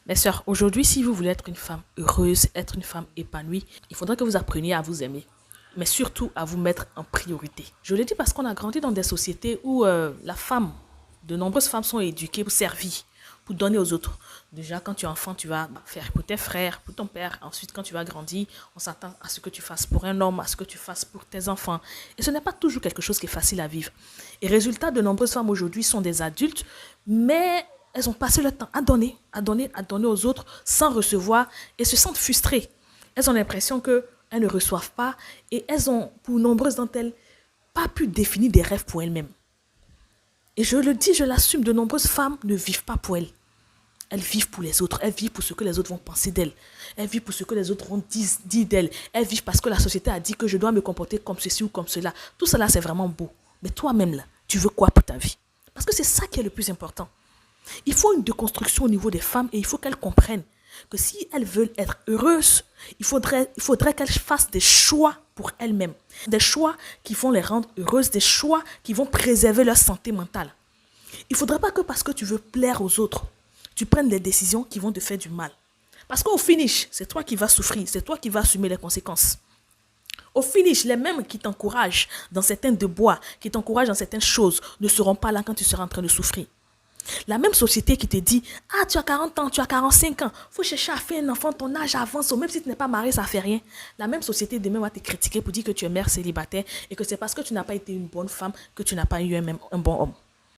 Mes sœurs, aujourd'hui, si vous voulez être une femme heureuse, être une femme épanouie, il faudrait que vous appreniez à vous aimer, mais surtout à vous mettre en priorité. Je le dis parce qu'on a grandi dans des sociétés où de nombreuses femmes sont éduquées pour servir, pour donner aux autres. Déjà, quand tu es enfant, tu vas faire pour tes frères, pour ton père. Ensuite, quand tu vas grandir, on s'attend à ce que tu fasses pour un homme, à ce que tu fasses pour tes enfants. Et ce n'est pas toujours quelque chose qui est facile à vivre. Et résultat, de nombreuses femmes aujourd'hui sont des adultes, mais elles ont passé le temps à donner, à donner, à donner aux autres sans recevoir et se sentent frustrées. Elles ont l'impression qu'elles ne reçoivent pas et elles ont, pour nombreuses d'entre elles, pas pu définir des rêves pour elles-mêmes. Et je le dis, je l'assume, de nombreuses femmes ne vivent pas pour elles. Elles vivent pour les autres. Elles vivent pour ce que les autres vont penser d'elles. Elles vivent pour ce que les autres vont dire d'elles. Elles vivent parce que la société a dit que je dois me comporter comme ceci ou comme cela. Tout cela, c'est vraiment beau. Mais toi-même, là, tu veux quoi pour ta vie? Parce que c'est ça qui est le plus important. Il faut une déconstruction au niveau des femmes et il faut qu'elles comprennent que si elles veulent être heureuses, il faudrait qu'elles fassent des choix pour elles-mêmes. Des choix qui vont les rendre heureuses, des choix qui vont préserver leur santé mentale. Il ne faudrait pas que parce que tu veux plaire aux autres, tu prennes des décisions qui vont te faire du mal. Parce qu'au finish, c'est toi qui vas souffrir, c'est toi qui vas assumer les conséquences. Au finish, les mêmes qui t'encouragent dans certains déboires, qui t'encouragent dans certaines choses, ne seront pas là quand tu seras en train de souffrir. La même société qui te dit, ah, tu as 40 ans, tu as 45 ans, il faut chercher à faire un enfant, ton âge avance, même si tu n'es pas marié, ça ne fait rien. La même société demain va te critiquer pour dire que tu es mère célibataire et que c'est parce que tu n'as pas été une bonne femme que tu n'as pas eu un bon homme.